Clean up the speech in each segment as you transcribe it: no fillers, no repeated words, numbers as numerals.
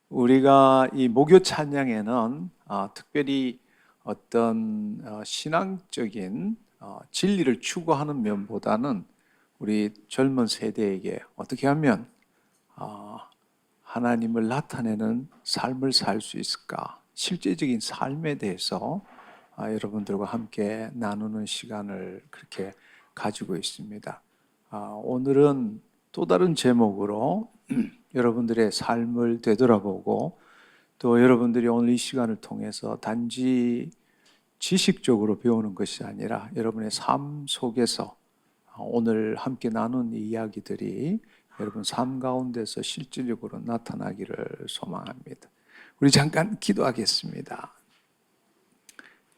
우리가 이 목요 찬양에는 특별히 어떤 신앙적인 진리를 추구하는 면보다는 우리 젊은 세대에게 어떻게 하면 어, 하나님을 나타내는 삶을 살 수 있을까? 실제적인 삶에 대해서 여러분들과 함께 나누는 시간을 그렇게 가지고 있습니다. 오늘은 또 다른 제목으로 여러분들의 삶을 되돌아보고 또 여러분들이 오늘 이 시간을 통해서 단지 지식적으로 배우는 것이 아니라 여러분의 삶 속에서 오늘 함께 나눈 이 이야기들이 여러분 삶 가운데서 실질적으로 나타나기를 소망합니다. 우리 잠깐 기도하겠습니다.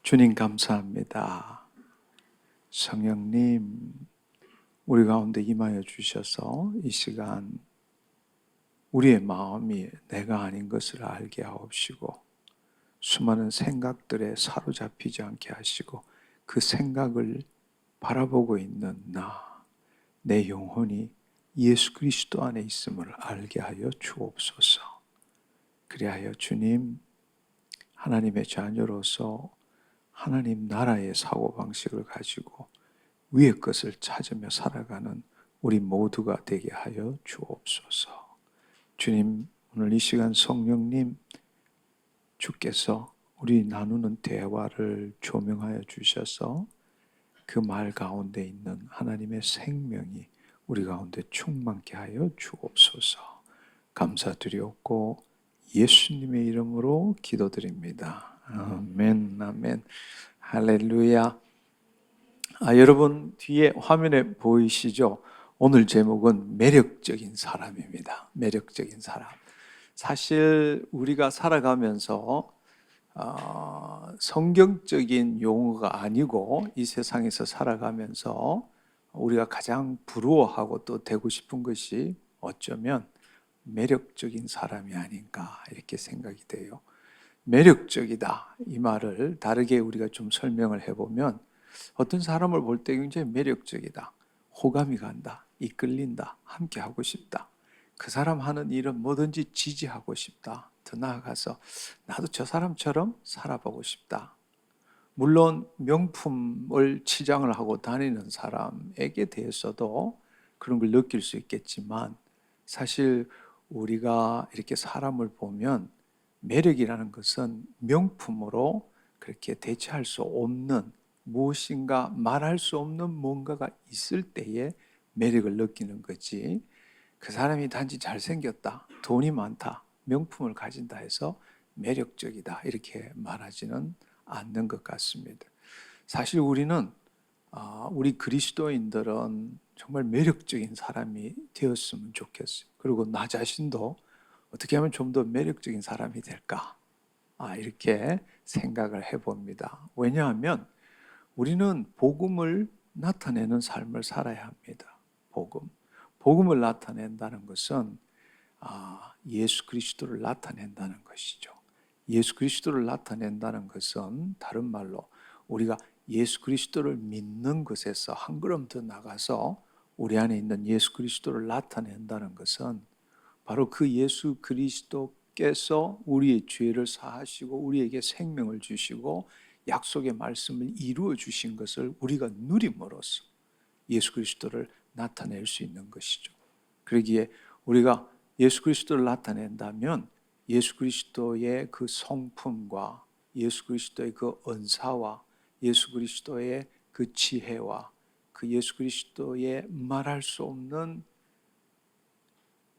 주님 감사합니다. 성령님 우리 가운데 임하여 주셔서 이 시간 우리의 마음이 내가 아닌 것을 알게 하옵시고 수많은 생각들에 사로잡히지 않게 하시고 그 생각을 바라보고 있는 내 영혼이 예수 그리스도 안에 있음을 알게 하여 주옵소서. 그리하여 주님, 하나님의 자녀로서 하나님 나라의 사고방식을 가지고 위의 것을 찾으며 살아가는 우리 모두가 되게 하여 주옵소서. 주님, 오늘 이 시간 성령님 주께서 우리 나누는 대화를 조명하여 주셔서 그 말 가운데 있는 하나님의 생명이 우리 가운데 충만케 하여 주옵소서. 감사드리옵고 예수님의 이름으로 기도드립니다. 아멘, 아멘, 할렐루야. 여러분 뒤에 화면에 보이시죠? 오늘 제목은 매력적인 사람입니다. 매력적인 사람. 사실 우리가 살아가면서 성경적인 용어가 아니고 이 세상에서 살아가면서 우리가 가장 부러워하고 또 되고 싶은 것이 어쩌면 매력적인 사람이 아닌가 이렇게 생각이 돼요. 매력적이다 이 말을 다르게 우리가 좀 설명을 해보면 어떤 사람을 볼 때 굉장히 매력적이다, 호감이 간다, 이끌린다, 함께하고 싶다, 그 사람 하는 일은 뭐든지 지지하고 싶다, 더 나아가서 나도 저 사람처럼 살아보고 싶다. 물론 명품을 치장을 하고 다니는 사람에게 대해서도 그런 걸 느낄 수 있겠지만 사실 우리가 이렇게 사람을 보면 매력이라는 것은 명품으로 그렇게 대체할 수 없는 무엇인가 말할 수 없는 뭔가가 있을 때에 매력을 느끼는 거지, 그 사람이 단지 잘생겼다, 돈이 많다, 명품을 가진다 해서 매력적이다 이렇게 말하지는 않는 것 같습니다. 사실 우리 그리스도인들은 정말 매력적인 사람이 되었으면 좋겠어요. 그리고 나 자신도 어떻게 하면 좀 더 매력적인 사람이 될까? 이렇게 생각을 해봅니다. 왜냐하면 우리는 복음을 나타내는 삶을 살아야 합니다. 복음을 나타낸다는 것은 예수 그리스도를 나타낸다는 것이죠. 예수 그리스도를 나타낸다는 것은 다른 말로 우리가 예수 그리스도를 믿는 것에서 한 걸음 더 나가서 우리 안에 있는 예수 그리스도를 나타낸다는 것은 바로 그 예수 그리스도께서 우리의 죄를 사하시고 우리에게 생명을 주시고 약속의 말씀을 이루어 주신 것을 우리가 누림으로써 예수 그리스도를 나타낼 수 있는 것이죠. 그러기에 우리가 예수 그리스도를 나타낸다면 예수 그리스도의 그 성품과 예수 그리스도의 그 은사와 예수 그리스도의 그 지혜와 그 예수 그리스도의 말할 수 없는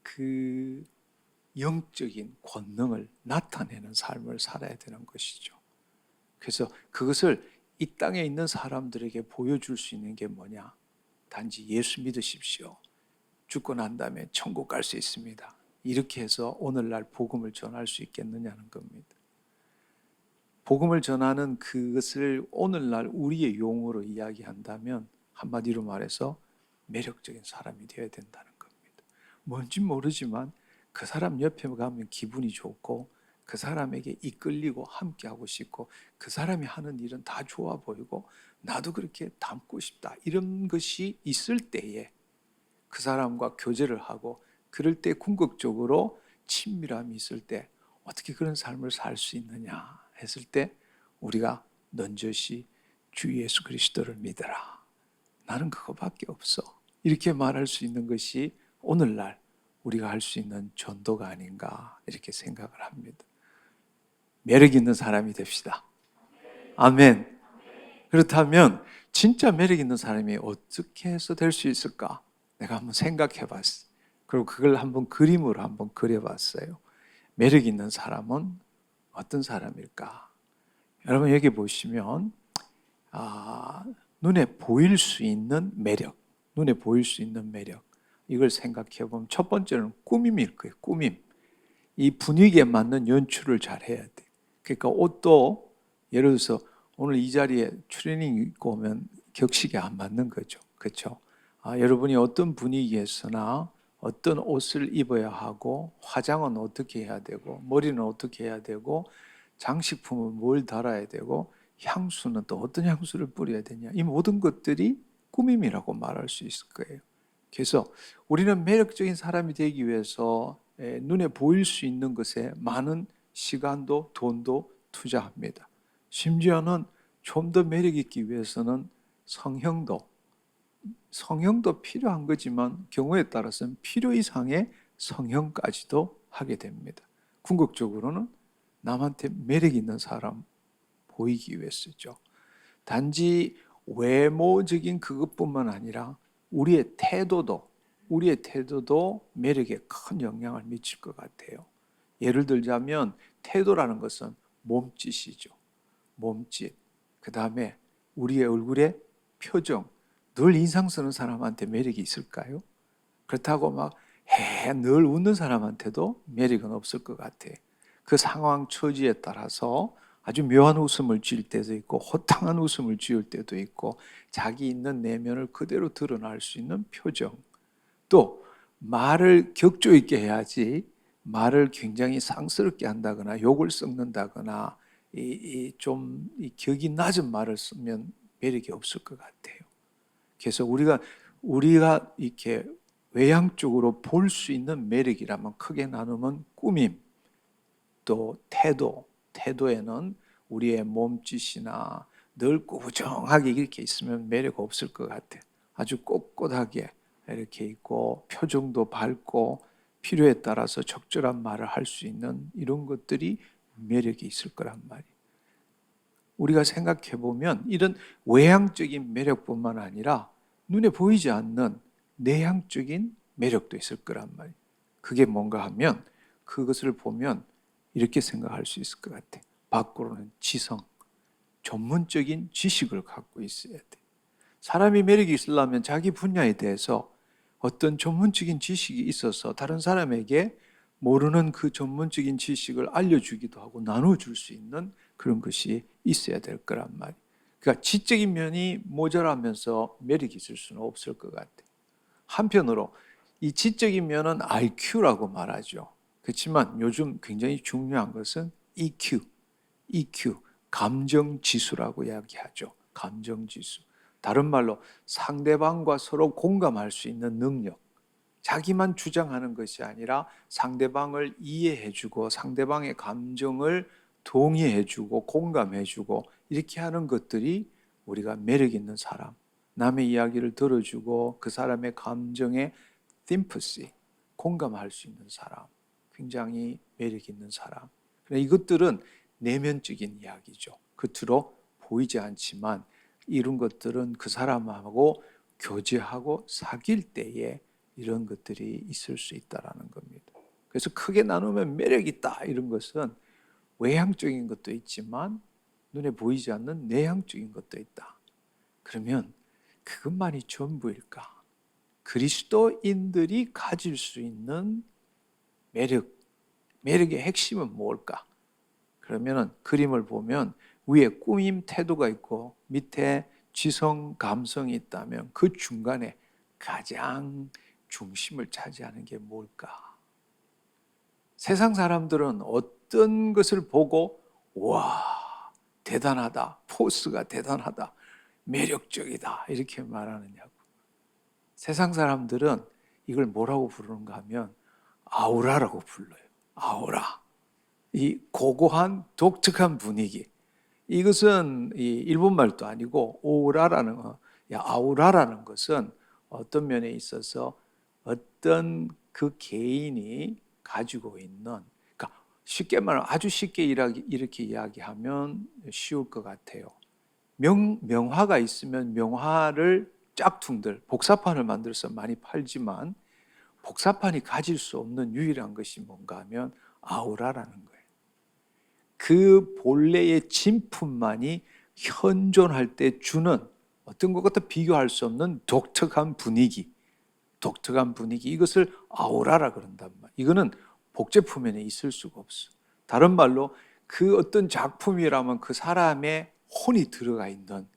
그 영적인 권능을 나타내는 삶을 살아야 되는 것이죠. 그래서 그것을 이 땅에 있는 사람들에게 보여줄 수 있는 게 뭐냐? 단지 예수 믿으십시오. 죽고 난 다음에 천국 갈 수 있습니다. 이렇게 해서 오늘날 복음을 전할 수 있겠느냐는 겁니다. 복음을 전하는 그것을 오늘날 우리의 용어로 이야기한다면 한마디로 말해서 매력적인 사람이 되어야 된다는 겁니다. 뭔지 모르지만 그 사람 옆에 가면 기분이 좋고 그 사람에게 이끌리고 함께하고 싶고 그 사람이 하는 일은 다 좋아 보이고 나도 그렇게 닮고 싶다, 이런 것이 있을 때에 그 사람과 교제를 하고 그럴 때 궁극적으로 친밀함이 있을 때 어떻게 그런 삶을 살 수 있느냐 했을 때 우리가 넌저시 주 예수 그리스도를 믿어라. 나는 그거밖에 없어. 이렇게 말할 수 있는 것이 오늘날 우리가 할 수 있는 전도가 아닌가 이렇게 생각을 합니다. 매력 있는 사람이 됩시다. 아멘. 그렇다면 진짜 매력 있는 사람이 어떻게 해서 될 수 있을까? 내가 한번 생각해 봤어요. 그리고 그걸 한번 그림으로 한번 그려봤어요. 매력 있는 사람은 어떤 사람일까? 여러분 여기 보시면 눈에 보일 수 있는 매력, 눈에 보일 수 있는 매력 이걸 생각해 보면 첫 번째는 꾸밈일 거예요. 꾸밈. 이 분위기에 맞는 연출을 잘 해야 돼. 그러니까 옷도 예를 들어서 오늘 이 자리에 트레이닝 입고 오면 격식에 안 맞는 거죠. 그렇죠? 여러분이 어떤 분위기에서나 어떤 옷을 입어야 하고 화장은 어떻게 해야 되고 머리는 어떻게 해야 되고 장식품은 뭘 달아야 되고 향수는 또 어떤 향수를 뿌려야 되냐 이 모든 것들이 꾸밈이라고 말할 수 있을 거예요. 그래서 우리는 매력적인 사람이 되기 위해서 눈에 보일 수 있는 것에 많은 시간도 돈도 투자합니다. 심지어는 좀 더 매력 있기 위해서는 성형도 필요한 거지만 경우에 따라서는 필요 이상의 성형까지도 하게 됩니다. 궁극적으로는 남한테 매력 있는 사람 보이기 위해서죠. 단지 외모적인 그것뿐만 아니라 우리의 태도도 매력에 큰 영향을 미칠 것 같아요. 예를 들자면 태도라는 것은 몸짓이죠. 몸짓. 그 다음에 우리의 얼굴의 표정. 늘 인상 쓰는 사람한테 매력이 있을까요? 그렇다고 막 늘 웃는 사람한테도 매력은 없을 것 같아요. 그 상황 처지에 따라서 아주 묘한 웃음을 지을 때도 있고 호탕한 웃음을 지을 때도 있고 자기 있는 내면을 그대로 드러날 수 있는 표정. 또 말을 격조 있게 해야지 말을 굉장히 상스럽게 한다거나 욕을 섞는다거나 좀 격이 낮은 말을 쓰면 매력이 없을 것 같아요. 그래서 우리가 이렇게 외향적으로 볼 수 있는 매력이라면 크게 나누면 꾸밈, 또 태도에는 우리의 몸짓이나 늘 꾸부정하게 이렇게 있으면 매력 없을 것 같아요. 아주 꼿꼿하게 이렇게 있고 표정도 밝고 필요에 따라서 적절한 말을 할 수 있는 이런 것들이 매력이 있을 거란 말이에요. 우리가 생각해 보면 이런 외향적인 매력뿐만 아니라 눈에 보이지 않는 내향적인 매력도 있을 거란 말이에요. 그게 뭔가 하면 그것을 보면 이렇게 생각할 수 있을 것 같아요. 밖으로는 지성, 전문적인 지식을 갖고 있어야 돼. 사람이 매력이 있으려면 자기 분야에 대해서 어떤 전문적인 지식이 있어서 다른 사람에게 모르는 그 전문적인 지식을 알려주기도 하고 나눠줄 수 있는 그런 것이 있어야 될 거란 말이에요. 그러니까 지적인 면이 모자라면서 매력이 있을 수는 없을 것 같아요. 한편으로 이 지적인 면은 IQ라고 말하죠. 그렇지만 요즘 굉장히 중요한 것은 EQ, 감정지수라고 이야기하죠. 감정지수. 다른 말로 상대방과 서로 공감할 수 있는 능력. 자기만 주장하는 것이 아니라 상대방을 이해해주고 상대방의 감정을 동의해주고 공감해주고 이렇게 하는 것들이 우리가 매력 있는 사람, 남의 이야기를 들어주고 그 사람의 감정에 sympathy, 공감할 수 있는 사람, 굉장히 매력 있는 사람. 이것들은 내면적인 이야기죠. 겉으로 보이지 않지만 이런 것들은 그 사람하고 교제하고 사귈 때에 이런 것들이 있을 수 있다는 겁니다. 그래서 크게 나누면 매력 있다 이런 것은 외향적인 것도 있지만 눈에 보이지 않는 내향적인 것도 있다. 그러면 그것만이 전부일까? 그리스도인들이 가질 수 있는 매력의 핵심은 뭘까? 그러면 그림을 보면 위에 꾸밈 태도가 있고 밑에 지성 감성이 있다면 그 중간에 가장 중심을 차지하는 게 뭘까? 세상 사람들은 어떤 것을 보고 와 대단하다, 포스가 대단하다, 매력적이다 이렇게 말하느냐고. 세상 사람들은 이걸 뭐라고 부르는가 하면 아우라라고 불러요. 아우라. 이 고고한 독특한 분위기. 이것은 이 일본 말도 아니고 아우라라는 것은 어떤 면에 있어서 어떤 그 개인이 가지고 있는, 그러니까 쉽게 말하면 아주 쉽게 이렇게 이야기하면 쉬울 것 같아요. 명화가 있으면 명화를 짝퉁들, 복사판을 만들어서 많이 팔지만 복사판이 가질 수 없는 유일한 것이 뭔가 하면 아우라라는 거예요. 그 본래의 진품만이 현존할 때 주는 어떤 것과 비교할 수 없는 독특한 분위기, 이것을 아우라라 그런단 말이에요. 이거는 복제품에는 있을 수가 없어. 다른 말로 그 어떤 작품이라면 그 사람의 혼이 들어가 있는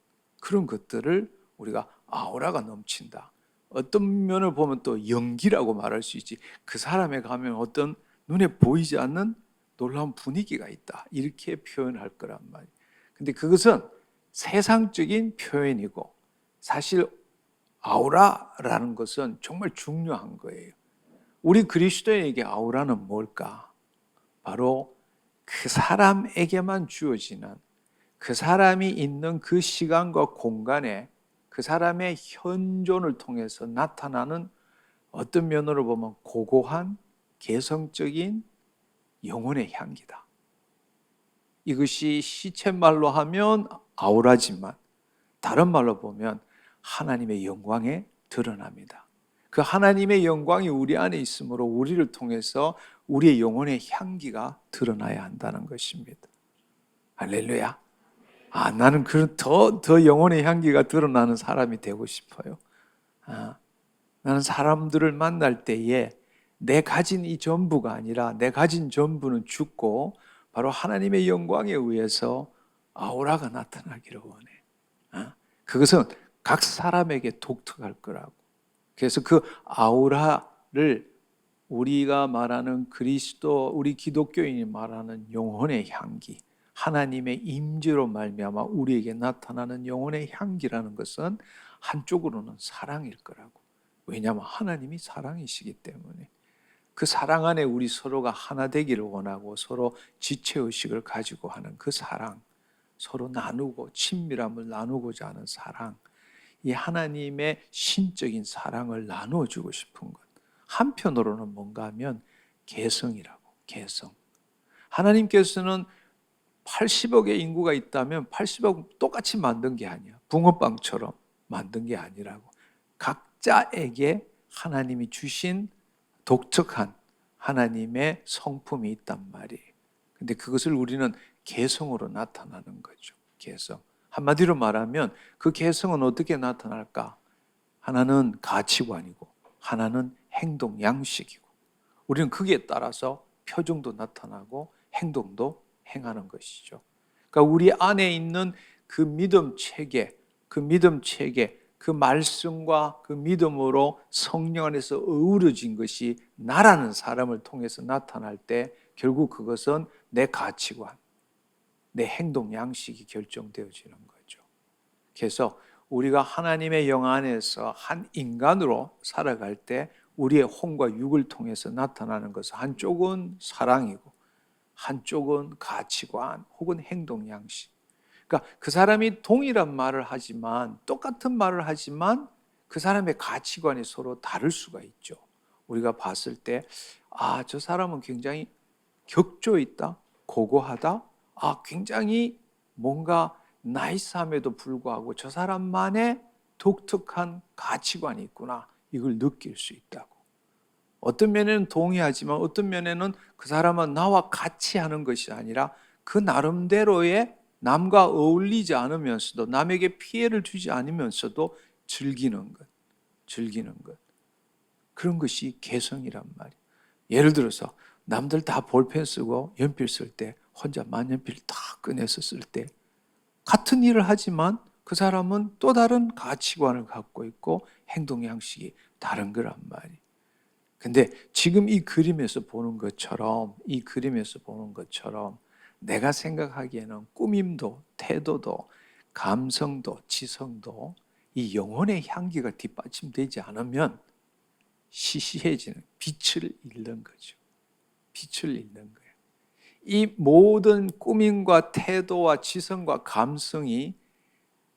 그런 것들을 우리가 아우라가 넘친다. 어떤 면을 보면 또 연기라고 말할 수 있지. 그 사람에 가면 어떤 눈에 보이지 않는 놀라운 분위기가 있다. 이렇게 표현할 거란 말이에요. 근데 그것은 세상적인 표현이고 사실 아우라라는 것은 정말 중요한 거예요. 우리 그리스도인에게 아우라는 뭘까? 바로 그 사람에게만 주어지는, 그 사람이 있는 그 시간과 공간에 그 사람의 현존을 통해서 나타나는 어떤 면으로 보면 고고한 개성적인 영혼의 향기다. 이것이 시쳇말로 하면 아우라지만 다른 말로 보면 하나님의 영광에 드러납니다. 그 하나님의 영광이 우리 안에 있으므로 우리를 통해서 우리의 영혼의 향기가 드러나야 한다는 것입니다. 할렐루야. 나는 더 영혼의 향기가 드러나는 사람이 되고 싶어요. 나는 사람들을 만날 때에 내 가진 이 전부가 아니라 내 가진 전부는 죽고 바로 하나님의 영광에 의해서 아우라가 나타나기를 원해. 그것은 각 사람에게 독특할 거라고. 그래서 그 아우라를 우리가 말하는 그리스도, 우리 기독교인이 말하는 영혼의 향기, 하나님의 임재로 말미암아 우리에게 나타나는 영혼의 향기라는 것은 한쪽으로는 사랑일 거라고. 왜냐하면 하나님이 사랑이시기 때문에 그 사랑 안에 우리 서로가 하나 되기를 원하고 서로 지체의식을 가지고 하는 그 사랑, 서로 나누고 친밀함을 나누고자 하는 사랑, 이 하나님의 신적인 사랑을 나누어주고 싶은 것. 한편으로는 뭔가 하면 개성이라고. 개성. 하나님께서는 80억의 인구가 있다면 80억 똑같이 만든 게 아니야. 붕어빵처럼 만든 게 아니라고. 각자에게 하나님이 주신 독특한 하나님의 성품이 있단 말이에요. 근데 그것을 우리는 개성으로 나타나는 거죠. 개성. 한마디로 말하면 그 개성은 어떻게 나타날까? 하나는 가치관이고 하나는 행동 양식이고 우리는 거기에 따라서 표정도 나타나고 행동도 행하는 것이죠. 그러니까 우리 안에 있는 그 믿음 체계, 그 말씀과 그 믿음으로 성령 안에서 어우러진 것이 나라는 사람을 통해서 나타날 때 결국 그것은 내 가치관, 내 행동 양식이 결정되어지는 거죠. 그래서 우리가 하나님의 영 안에서 한 인간으로 살아갈 때 우리의 혼과 육을 통해서 나타나는 것은 한쪽은 사랑이고 한쪽은 가치관 혹은 행동 양식. 그러니까 그 사람이 동일한 말을 하지만 똑같은 말을 하지만 그 사람의 가치관이 서로 다를 수가 있죠. 우리가 봤을 때 저 사람은 굉장히 격조 있다, 고고하다, 굉장히 뭔가 나이스함에도 불구하고 저 사람만의 독특한 가치관이 있구나. 이걸 느낄 수 있다고. 어떤 면에는 동의하지만 어떤 면에는 그 사람은 나와 같이 하는 것이 아니라 그 나름대로의 남과 어울리지 않으면서도 남에게 피해를 주지 않으면서도 즐기는 것. 그런 것이 개성이란 말이에요. 예를 들어서 남들 다 볼펜 쓰고 연필 쓸 때 혼자 만연필 다 꺼내서 쓸 때 같은 일을 하지만 그 사람은 또 다른 가치관을 갖고 있고 행동 양식이 다른 거란 말이에요. 근데 지금 이 그림에서 보는 것처럼 내가 생각하기에는 꾸밈도 태도도 감성도 지성도 이 영혼의 향기가 뒷받침되지 않으면 시시해지는 빛을 잃는 거죠. 빛을 잃는 거예요. 이 모든 꾸밈과 태도와 지성과 감성이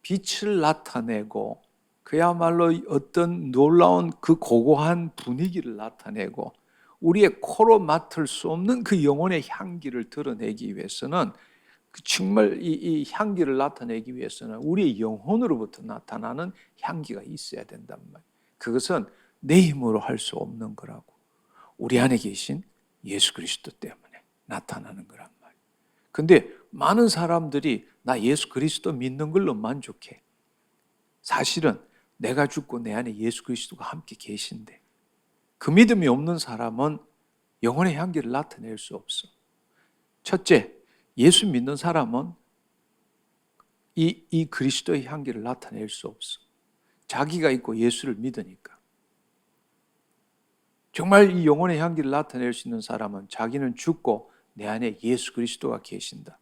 빛을 나타내고 그야말로 어떤 놀라운 그 고고한 분위기를 나타내고 우리의 코로 맡을 수 없는 그 영혼의 향기를 드러내기 위해서는 정말 이 향기를 나타내기 위해서는 우리의 영혼으로부터 나타나는 향기가 있어야 된단 말이에요. 그것은 내 힘으로 할 수 없는 거라고. 우리 안에 계신 예수 그리스도 때문에 나타나는 거란 말이에요. 근데 많은 사람들이 나 예수 그리스도 믿는 걸로 만족해. 사실은 내가 죽고 내 안에 예수 그리스도가 함께 계신데 그 믿음이 없는 사람은 영혼의 향기를 나타낼 수 없어. 첫째, 예수 믿는 사람은 이 그리스도의 향기를 나타낼 수 없어. 자기가 있고 예수를 믿으니까. 정말 이 영혼의 향기를 나타낼 수 있는 사람은 자기는 죽고 내 안에 예수 그리스도가 계신다.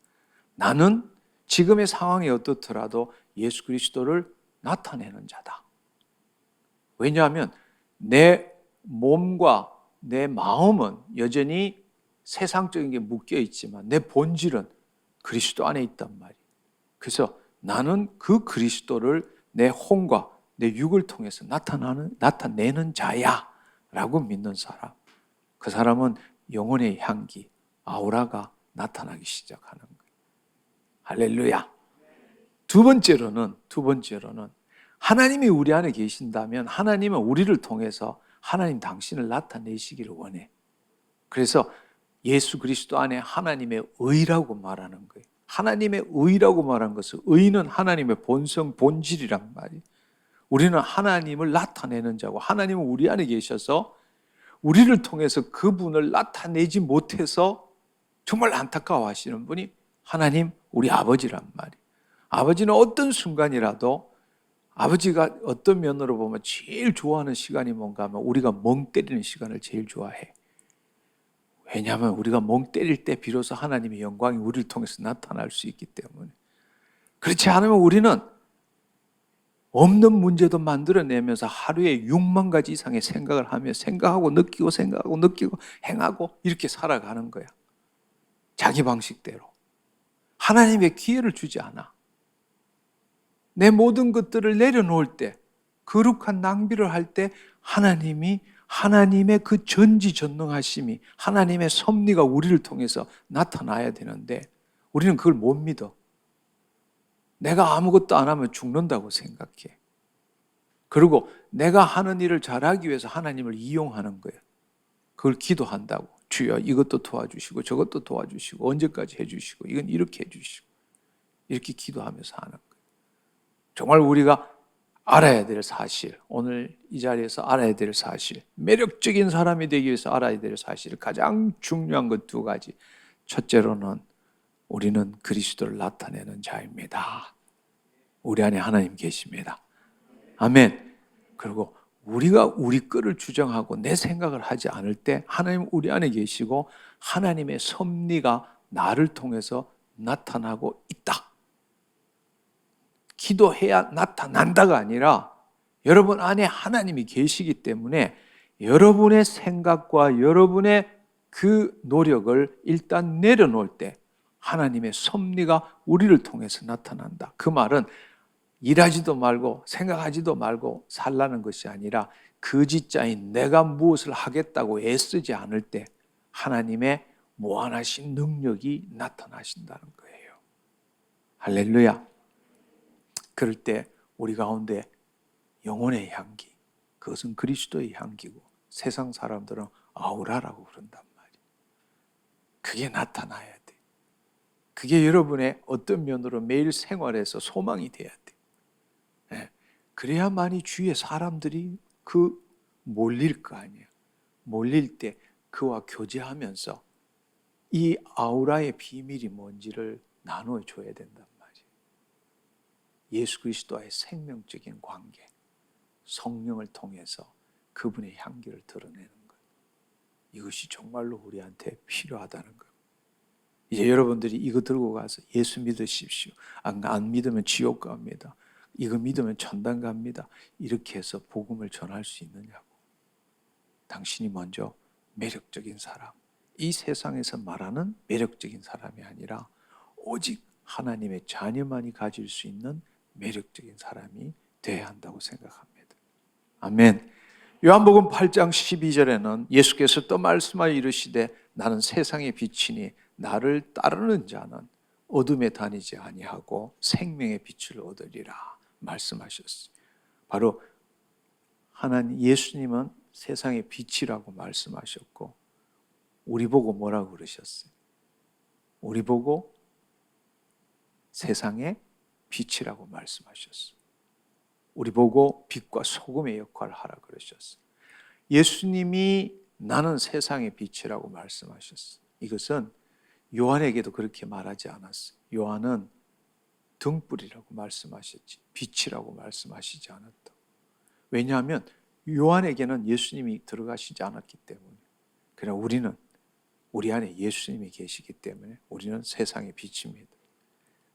나는 지금의 상황이 어떻더라도 예수 그리스도를 나타내는 자다. 왜냐하면 내 몸과 내 마음은 여전히 세상적인 게 묶여 있지만 내 본질은 그리스도 안에 있단 말이에요. 그래서 나는 그 그리스도를 내 혼과 내 육을 통해서 나타내는 자야 라고 믿는 사람, 그 사람은 영혼의 향기, 아우라가 나타나기 시작하는 거예요. 할렐루야. 두 번째로는 하나님이 우리 안에 계신다면 하나님은 우리를 통해서 하나님 당신을 나타내시기를 원해. 그래서 예수 그리스도 안에 하나님의 의라고 말하는 거예요. 하나님의 의라고 말하는 것은 의는 하나님의 본성, 본질이란 말이에요. 우리는 하나님을 나타내는 자고 하나님은 우리 안에 계셔서 우리를 통해서 그분을 나타내지 못해서 정말 안타까워하시는 분이 하나님 우리 아버지란 말이에요. 아버지는 어떤 순간이라도 아버지가 어떤 면으로 보면 제일 좋아하는 시간이 뭔가 하면 우리가 멍 때리는 시간을 제일 좋아해. 왜냐하면 우리가 멍 때릴 때 비로소 하나님의 영광이 우리를 통해서 나타날 수 있기 때문에. 그렇지 않으면 우리는 없는 문제도 만들어내면서 하루에 6만 가지 이상의 생각을 하며 생각하고 느끼고 행하고 이렇게 살아가는 거야. 자기 방식대로. 하나님의 기회를 주지 않아. 내 모든 것들을 내려놓을 때, 거룩한 낭비를 할 때 하나님의 그 전지전능하심이, 하나님의 섭리가 우리를 통해서 나타나야 되는데 우리는 그걸 못 믿어. 내가 아무것도 안 하면 죽는다고 생각해. 그리고 내가 하는 일을 잘하기 위해서 하나님을 이용하는 거예요. 그걸 기도한다고. 주여 이것도 도와주시고 저것도 도와주시고 언제까지 해주시고 이건 이렇게 해주시고 이렇게 기도하면서 하는 거예요. 정말 우리가 알아야 될 사실, 오늘 이 자리에서 알아야 될 사실, 매력적인 사람이 되기 위해서 알아야 될 사실, 가장 중요한 것 두 가지. 첫째로는 우리는 그리스도를 나타내는 자입니다. 우리 안에 하나님 계십니다. 아멘. 그리고 우리가 우리 거를 주장하고 내 생각을 하지 않을 때 하나님 우리 안에 계시고 하나님의 섭리가 나를 통해서 나타나고 있다. 기도해야 나타난다가 아니라 여러분 안에 하나님이 계시기 때문에 여러분의 생각과 여러분의 그 노력을 일단 내려놓을 때 하나님의 섭리가 우리를 통해서 나타난다. 그 말은 일하지도 말고 생각하지도 말고 살라는 것이 아니라 거짓자인 내가 무엇을 하겠다고 애쓰지 않을 때 하나님의 무한하신 능력이 나타나신다는 거예요. 할렐루야. 그럴 때 우리 가운데 영혼의 향기, 그것은 그리스도의 향기고 세상 사람들은 아우라라고 그런단 말이에요. 그게 나타나야 돼. 그게 여러분의 어떤 면으로 매일 생활에서 소망이 돼야 돼. 네. 그래야만이 주위에 사람들이 몰릴 거 아니에요. 몰릴 때 그와 교제하면서 이 아우라의 비밀이 뭔지를 나눠줘야 된단 말이에요. 예수 그리스도와의 생명적인 관계, 성령을 통해서 그분의 향기를 드러내는 것. 이것이 정말로 우리한테 필요하다는 것. 이제 여러분들이 이거 들고 가서 예수 믿으십시오. 안 믿으면 지옥 갑니다. 이거 믿으면 천당 갑니다. 이렇게 해서 복음을 전할 수 있느냐고. 당신이 먼저 매력적인 사람, 이 세상에서 말하는 매력적인 사람이 아니라 오직 하나님의 자녀만이 가질 수 있는 매력적인 사람이 되어야 한다고 생각합니다. 아멘. 요한복음 8장 12절에는 예수께서 또 말씀하여 이르시되 나는 세상의 빛이니 나를 따르는 자는 어둠에 다니지 아니하고 생명의 빛을 얻으리라 말씀하셨어요. 바로 하나님 예수님은 세상의 빛이라고 말씀하셨고 우리 보고 뭐라고 그러셨어요? 우리 보고 세상의 빛이라고 말씀하셨어요. 우리 보고 빛과 소금의 역할을 하라 그러셨어요. 예수님이 나는 세상의 빛이라고 말씀하셨어요. 이것은 요한에게도 그렇게 말하지 않았어요. 요한은 등불이라고 말씀하셨지 빛이라고 말씀하시지 않았다. 왜냐하면 요한에게는 예수님이 들어가시지 않았기 때문에. 그러나 우리는 우리 안에 예수님이 계시기 때문에 우리는 세상의 빛입니다.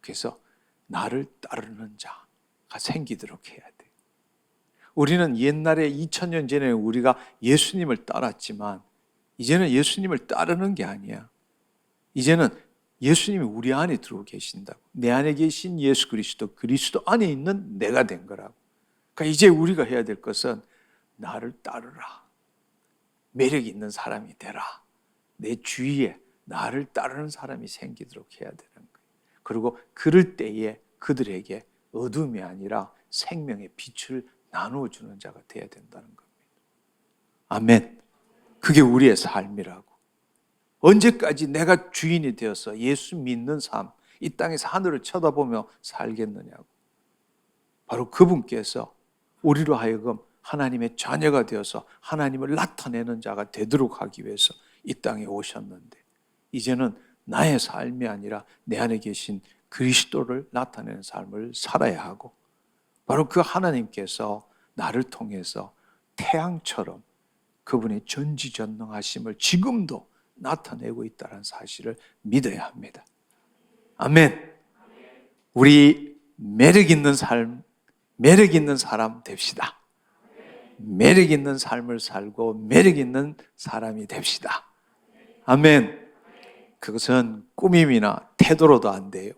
그래서 나를 따르는 자가 생기도록 해야 돼. 우리는 옛날에 2000년 전에 우리가 예수님을 따랐지만 이제는 예수님을 따르는 게 아니야. 이제는 예수님이 우리 안에 들어오 계신다고. 내 안에 계신 예수 그리스도, 그리스도 안에 있는 내가 된 거라고. 그러니까 이제 우리가 해야 될 것은 나를 따르라. 매력 있는 사람이 되라. 내 주위에 나를 따르는 사람이 생기도록 해야 되는 거예요. 그리고 그럴 때에 그들에게 어둠이 아니라 생명의 빛을 나누어주는 자가 되어야 된다는 겁니다. 아멘. 그게 우리의 삶이라고. 언제까지 내가 주인이 되어서 예수 믿는 삶, 이 땅에서 하늘을 쳐다보며 살겠느냐고. 바로 그분께서 우리로 하여금 하나님의 자녀가 되어서 하나님을 나타내는 자가 되도록 하기 위해서 이 땅에 오셨는데 이제는 나의 삶이 아니라 내 안에 계신 그리스도를 나타내는 삶을 살아야 하고 바로 그 하나님께서 나를 통해서 태양처럼 그분의 전지전능하심을 지금도 나타내고 있다는 사실을 믿어야 합니다. 아멘. 우리 매력 있는 삶, 매력 있는 사람 됩시다. 매력 있는 삶을 살고 매력 있는 사람이 됩시다. 아멘. 그것은 꾸밈이나 태도로도 안 돼요.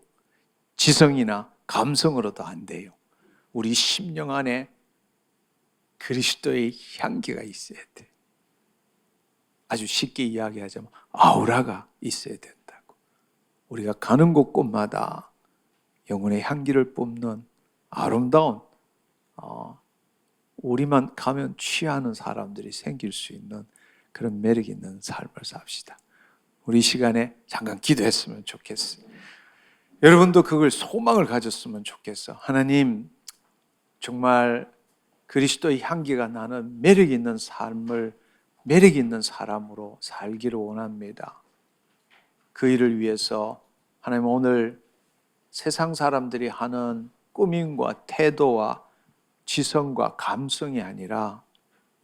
지성이나 감성으로도 안 돼요. 우리 심령 안에 그리스도의 향기가 있어야 돼. 아주 쉽게 이야기하자면 아우라가 있어야 된다고. 우리가 가는 곳곳마다 영혼의 향기를 뿜는 아름다운 우리만 가면 취하는 사람들이 생길 수 있는 그런 매력 있는 삶을 삽시다. 우리 이 시간에 잠깐 기도했으면 좋겠어요. 여러분도 그걸 소망을 가졌으면 좋겠어. 하나님, 정말 그리스도의 향기가 나는 매력 있는 삶을 매력 있는 사람으로 살기를 원합니다. 그 일을 위해서 하나님 오늘 세상 사람들이 하는 꾸밈과 태도와 지성과 감성이 아니라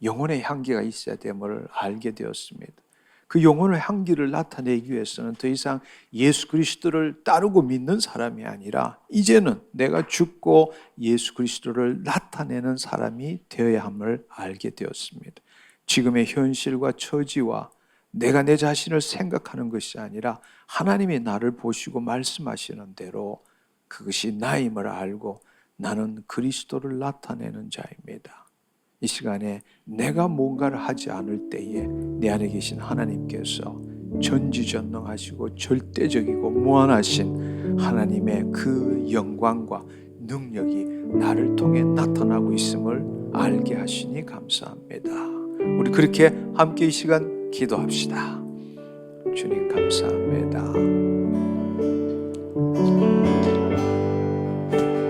영혼의 향기가 있어야 됨을 알게 되었습니다. 그 영혼의 향기를 나타내기 위해서는 더 이상 예수 그리스도를 따르고 믿는 사람이 아니라 이제는 내가 죽고 예수 그리스도를 나타내는 사람이 되어야 함을 알게 되었습니다. 지금의 현실과 처지와 내가 내 자신을 생각하는 것이 아니라 하나님이 나를 보시고 말씀하시는 대로 그것이 나임을 알고 나는 그리스도를 나타내는 자입니다. 이 시간에 내가 뭔가를 하지 않을 때에 내 안에 계신 하나님께서 전지전능하시고 절대적이고 무한하신 하나님의 그 영광과 능력이 나를 통해 나타나고 있음을 알게 하시니 감사합니다. 우리 그렇게 함께 이 시간 기도합시다. 주님 감사합니다.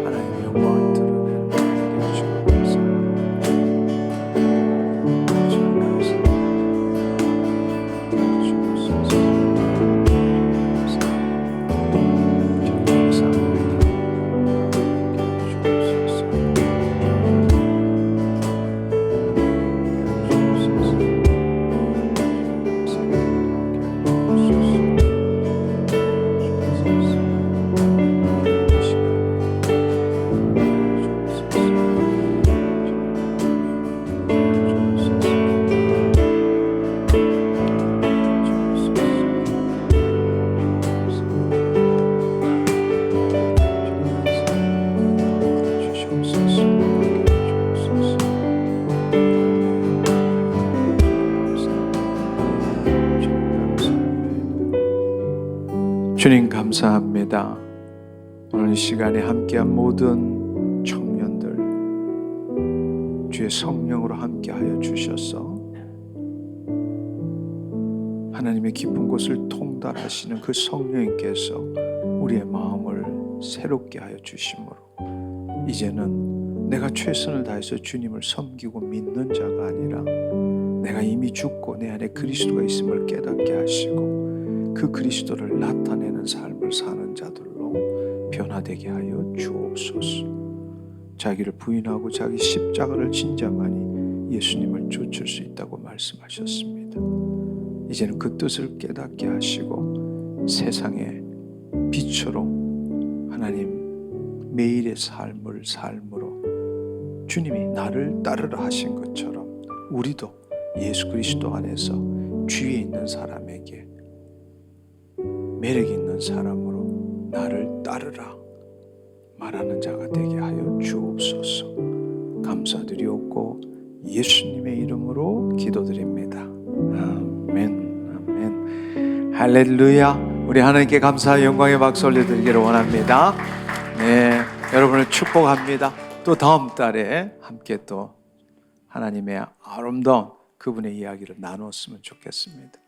하나님의 영광을 드러내는 하나님의 주님 감사합니다. 주님 감사합니다. 주옵소서. 주님 감사합니다. 주옵소서. 주님 감사합니다. 오늘 이 시간에 함께한 모든 청년들 주의 성령으로 함께하여 주셔서 하나님의 깊은 곳을 통달하시는 그 성령님께서 우리의 마음을 새롭게 하여 주심으로 이제는 내가 최선을 다해서 주님을 섬기고 믿는 자가 아니라 내가 이미 죽고 내 안에 그리스도가 있음을 깨닫게 하시고 그 그리스도를 나타내는 삶을 사는 자들로 변화되게 하여 주옵소서. 자기를 부인하고 자기 십자가를 진자만이 예수님을 쫓을 수 있다고 말씀하셨습니다. 이제는 그 뜻을 깨닫게 하시고 세상의 빛으로 하나님 매일의 삶을 삶으로 주님이 나를 따르라 하신 것처럼 우리도 예수 그리스도 안에서 주위에 있는 사람에게 매력 있는 사람으로 나를 따르라 말하는 자가 되게 하여 주옵소서. 감사드리옵고 예수님의 이름으로 기도드립니다. 아멘, 아멘. 할렐루야. 우리 하나님께 감사와 영광의 박수 올려드리기를 원합니다. 네, 여러분을 축복합니다. 또 다음 달에 함께 또 하나님의 아름다운 그분의 이야기를 나눴으면 좋겠습니다.